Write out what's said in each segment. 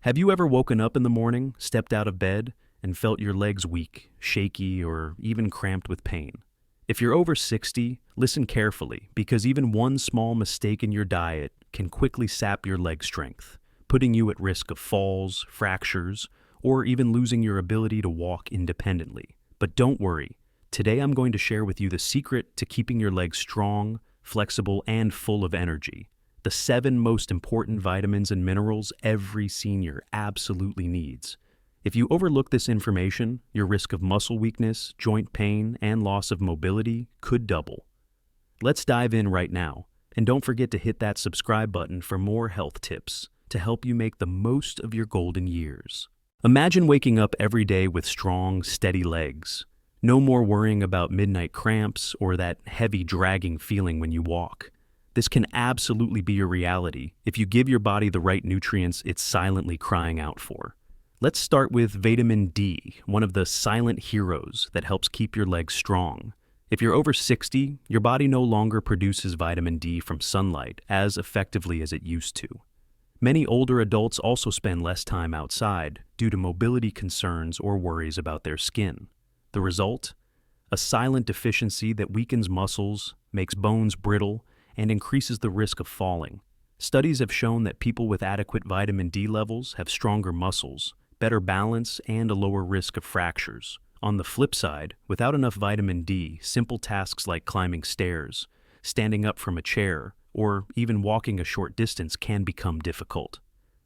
Have you ever woken up in the morning, stepped out of bed, and felt your legs weak, shaky, or even cramped with pain? If you're over 60, listen carefully because even one small mistake in your diet can quickly sap your leg strength, putting you at risk of falls, fractures, or even losing your ability to walk independently. But don't worry, today I'm going to share with you the secret to keeping your legs strong, flexible, and full of energy. The 7 most important vitamins and minerals every senior absolutely needs. If you overlook this information, your risk of muscle weakness, joint pain, and loss of mobility could double. Let's dive in right now, and don't forget to hit that subscribe button for more health tips to help you make the most of your golden years. Imagine waking up every day with strong, steady legs. No more worrying about midnight cramps or that heavy dragging feeling when you walk. This can absolutely be your reality if you give your body the right nutrients it's silently crying out for. Let's start with vitamin D, one of the silent heroes that helps keep your legs strong. If you're over 60, your body no longer produces vitamin D from sunlight as effectively as it used to. Many older adults also spend less time outside due to mobility concerns or worries about their skin. The result? A silent deficiency that weakens muscles, makes bones brittle, and increases the risk of falling. Studies have shown that people with adequate vitamin D levels have stronger muscles, better balance, and a lower risk of fractures. On the flip side, without enough vitamin D, simple tasks like climbing stairs, standing up from a chair, or even walking a short distance can become difficult.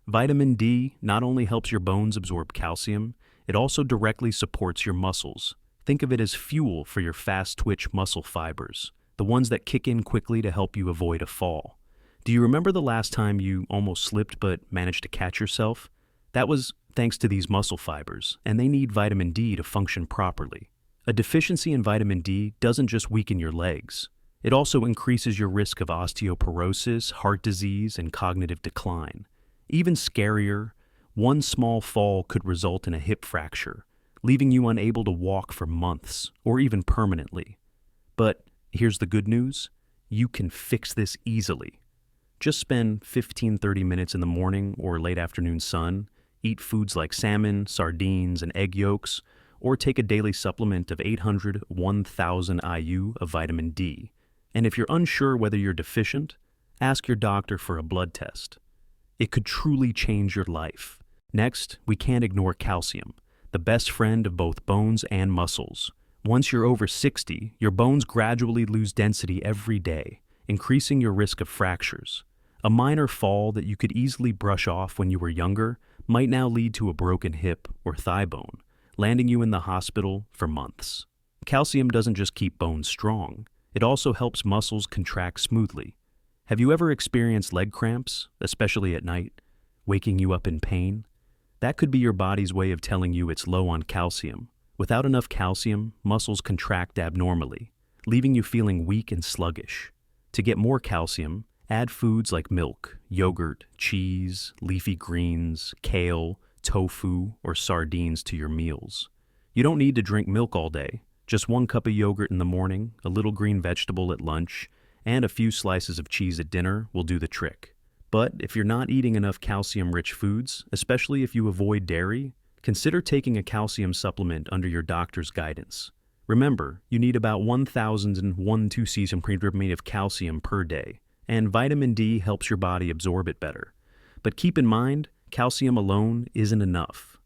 Vitamin D not only helps your bones absorb calcium, it also directly supports your muscles. Think of it as fuel for your fast-twitch muscle fibers, the ones that kick in quickly to help you avoid a fall. Do you remember the last time you almost slipped but managed to catch yourself? That was thanks to these muscle fibers, and they need vitamin D to function properly. A deficiency in vitamin D doesn't just weaken your legs. It also increases your risk of osteoporosis, heart disease, and cognitive decline. Even scarier, one small fall could result in a hip fracture, leaving you unable to walk for months or even permanently. But here's the good news. You can fix this easily. Just spend 15-30 minutes in the morning or late afternoon sun, eat foods like salmon, sardines, and egg yolks, or take a daily supplement of 800-1000 IU of vitamin D. And if you're unsure whether you're deficient, ask your doctor for a blood test. It could truly change your life. Next, we can't ignore calcium, the best friend of both bones and muscles. Once you're over 60, your bones gradually lose density every day, increasing your risk of fractures. A minor fall that you could easily brush off when you were younger might now lead to a broken hip or thigh bone, landing you in the hospital for months. Calcium doesn't just keep bones strong, it also helps muscles contract smoothly. Have you ever experienced leg cramps, especially at night, waking you up in pain? That could be your body's way of telling you it's low on calcium. Without enough calcium, muscles contract abnormally, leaving you feeling weak and sluggish. To get more calcium, add foods like milk, yogurt, cheese, leafy greens, kale, tofu, or sardines to your meals. You don't need to drink milk all day. Just 1 cup of yogurt in the morning, a little green vegetable at lunch, and a few slices of cheese at dinner will do the trick. But if you're not eating enough calcium-rich foods, especially if you avoid dairy, consider taking a calcium supplement under your doctor's guidance. Remember, you need about 1,001 2cc of calcium per day, and vitamin D helps your body absorb it better. But keep in mind, calcium alone isn't enough.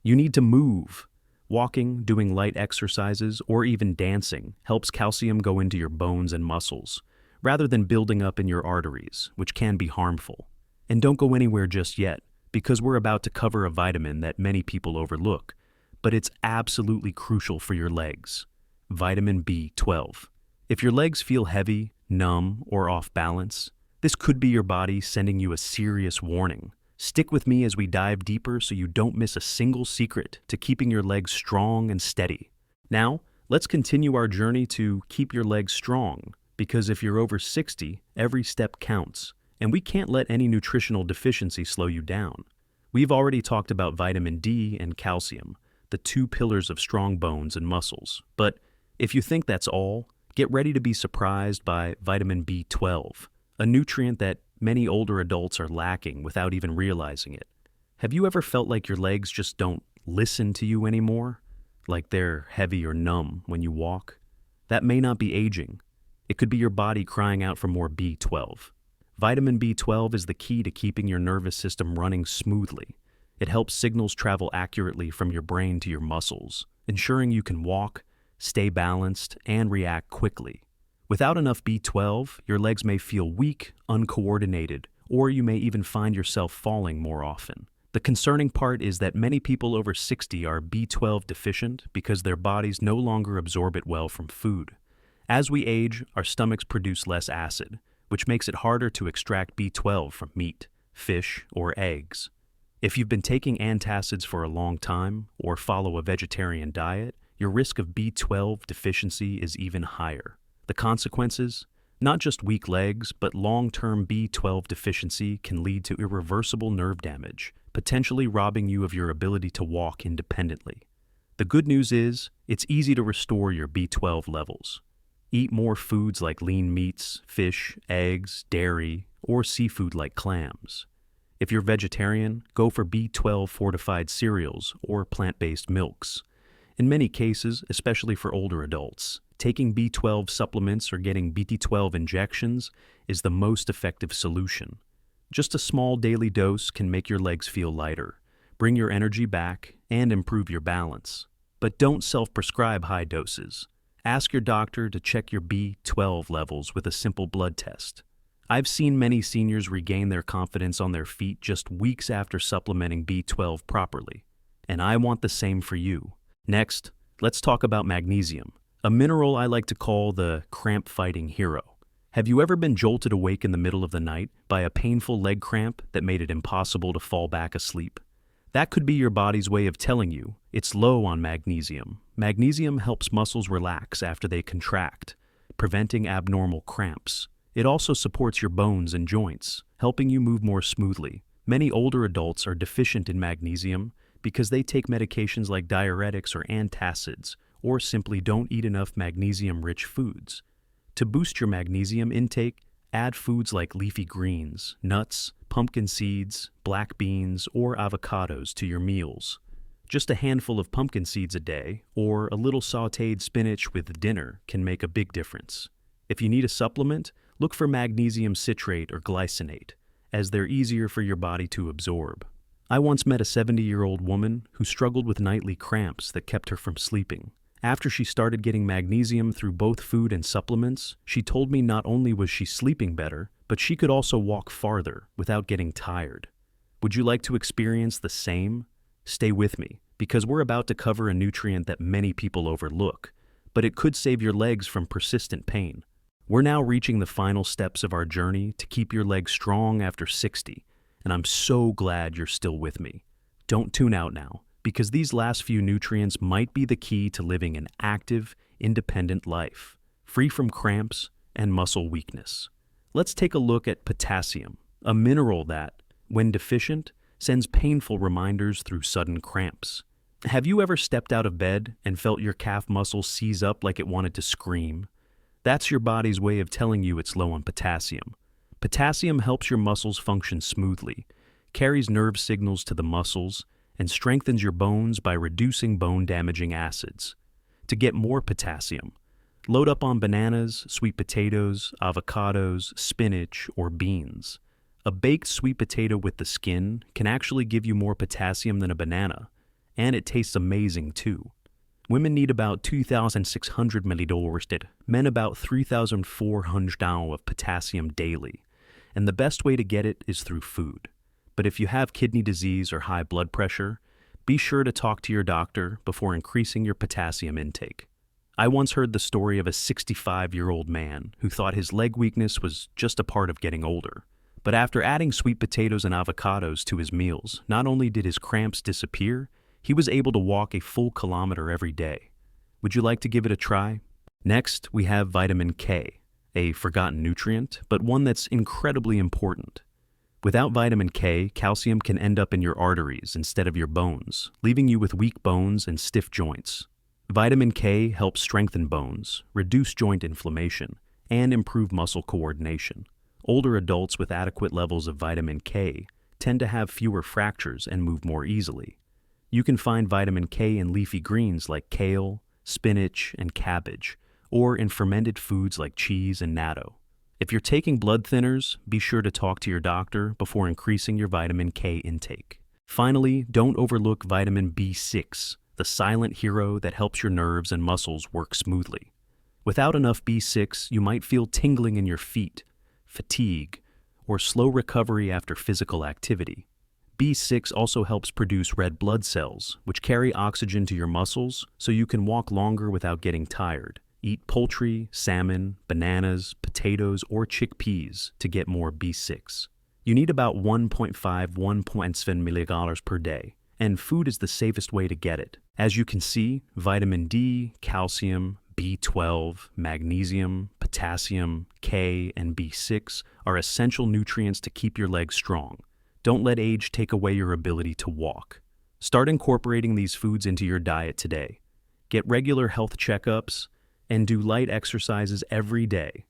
You need to move. Walking, doing light exercises, or even dancing helps calcium go into your bones and muscles, rather than building up in your arteries, which can be harmful. And don't go anywhere just yet, because we're about to cover a vitamin that many people overlook, but it's absolutely crucial for your legs. Vitamin B12. If your legs feel heavy, numb, or off balance, this could be your body sending you a serious warning. Stick with me as we dive deeper so you don't miss a single secret to keeping your legs strong and steady. Now, let's continue our journey to keep your legs strong, because if you're over 60, every step counts, and we can't let any nutritional deficiency slow you down. We've already talked about vitamin D and calcium, the 2 pillars of strong bones and muscles. But if you think that's all, get ready to be surprised by vitamin B12, a nutrient that many older adults are lacking without even realizing it. Have you ever felt like your legs just don't listen to you anymore? Like they're heavy or numb when you walk? That may not be aging. It could be your body crying out for more B12. Vitamin B12 is the key to keeping your nervous system running smoothly. It helps signals travel accurately from your brain to your muscles, ensuring you can walk, stay balanced, and react quickly. Without enough B12, your legs may feel weak, uncoordinated, or you may even find yourself falling more often. The concerning part is that many people over 60 are B12 deficient because their bodies no longer absorb it well from food. As we age, our stomachs produce less acid, which makes it harder to extract B12 from meat, fish, or eggs. If you've been taking antacids for a long time or follow a vegetarian diet, your risk of B12 deficiency is even higher. The consequences? Not just weak legs, but long-term B12 deficiency can lead to irreversible nerve damage, potentially robbing you of your ability to walk independently. The good news is, it's easy to restore your B12 levels. Eat more foods like lean meats, fish, eggs, dairy, or seafood like clams. If you're vegetarian, go for B12 fortified cereals or plant-based milks. In many cases, especially for older adults, taking B12 supplements or getting B12 injections is the most effective solution. Just a small daily dose can make your legs feel lighter, bring your energy back, and improve your balance. But don't self-prescribe high doses. Ask your doctor to check your B12 levels with a simple blood test. I've seen many seniors regain their confidence on their feet just weeks after supplementing B12 properly. And I want the same for you. Next, let's talk about magnesium, a mineral I like to call the cramp-fighting hero. Have you ever been jolted awake in the middle of the night by a painful leg cramp that made it impossible to fall back asleep? That could be your body's way of telling you it's low on magnesium. Magnesium helps muscles relax after they contract, preventing abnormal cramps. It also supports your bones and joints, helping you move more smoothly. Many older adults are deficient in magnesium because they take medications like diuretics or antacids, or simply don't eat enough magnesium-rich foods. To boost your magnesium intake, add foods like leafy greens, nuts, pumpkin seeds, black beans, or avocados to your meals. Just a handful of pumpkin seeds a day, or a little sautéed spinach with dinner can make a big difference. If you need a supplement, look for magnesium citrate or glycinate, as they're easier for your body to absorb. I once met a 70-year-old woman who struggled with nightly cramps that kept her from sleeping. After she started getting magnesium through both food and supplements, she told me not only was she sleeping better, but she could also walk farther without getting tired. Would you like to experience the same? Stay with me, because we're about to cover a nutrient that many people overlook, but it could save your legs from persistent pain. We're now reaching the final steps of our journey to keep your legs strong after 60, and I'm so glad you're still with me. Don't tune out now, because these last few nutrients might be the key to living an active, independent life, free from cramps and muscle weakness. Let's take a look at potassium, a mineral that, when deficient, sends painful reminders through sudden cramps. Have you ever stepped out of bed and felt your calf muscle seize up like it wanted to scream? That's your body's way of telling you it's low on potassium. Potassium helps your muscles function smoothly, carries nerve signals to the muscles, and strengthens your bones by reducing bone-damaging acids. To get more potassium, load up on bananas, sweet potatoes, avocados, spinach, or beans. A baked sweet potato with the skin can actually give you more potassium than a banana, and it tastes amazing too. Women need about 2,600 milliliters, men about 3,400 of potassium daily, and the best way to get it is through food. But if you have kidney disease or high blood pressure, be sure to talk to your doctor before increasing your potassium intake. I once heard the story of a 65-year-old man who thought his leg weakness was just a part of getting older. But after adding sweet potatoes and avocados to his meals, not only did his cramps disappear, he was able to walk a full kilometer every day. Would you like to give it a try? Next, we have vitamin K, a forgotten nutrient, but one that's incredibly important. Without vitamin K, calcium can end up in your arteries instead of your bones, leaving you with weak bones and stiff joints. Vitamin K helps strengthen bones, reduce joint inflammation, and improve muscle coordination. Older adults with adequate levels of vitamin K tend to have fewer fractures and move more easily. You can find vitamin K in leafy greens like kale, spinach, and cabbage, or in fermented foods like cheese and natto. If you're taking blood thinners, be sure to talk to your doctor before increasing your vitamin K intake. Finally, don't overlook vitamin B6, the silent hero that helps your nerves and muscles work smoothly. Without enough B6, you might feel tingling in your feet, fatigue, or slow recovery after physical activity. B6 also helps produce red blood cells, which carry oxygen to your muscles so you can walk longer without getting tired. Eat poultry, salmon, bananas, potatoes, or chickpeas to get more B6. You need about 1.5–1.7 milligrams per day, and food is the safest way to get it. As you can see, vitamin D, calcium, B12, magnesium, potassium, K, and B6 are essential nutrients to keep your legs strong. Don't let age take away your ability to walk. Start incorporating these foods into your diet today. Get regular health checkups, and do light exercises every day.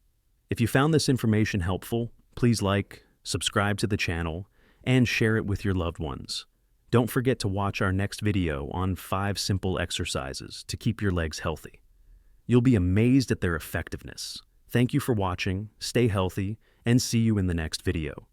If you found this information helpful, please like, subscribe to the channel, and share it with your loved ones. Don't forget to watch our next video on 5 simple exercises to keep your legs healthy. You'll be amazed at their effectiveness. Thank you for watching, stay healthy, and see you in the next video.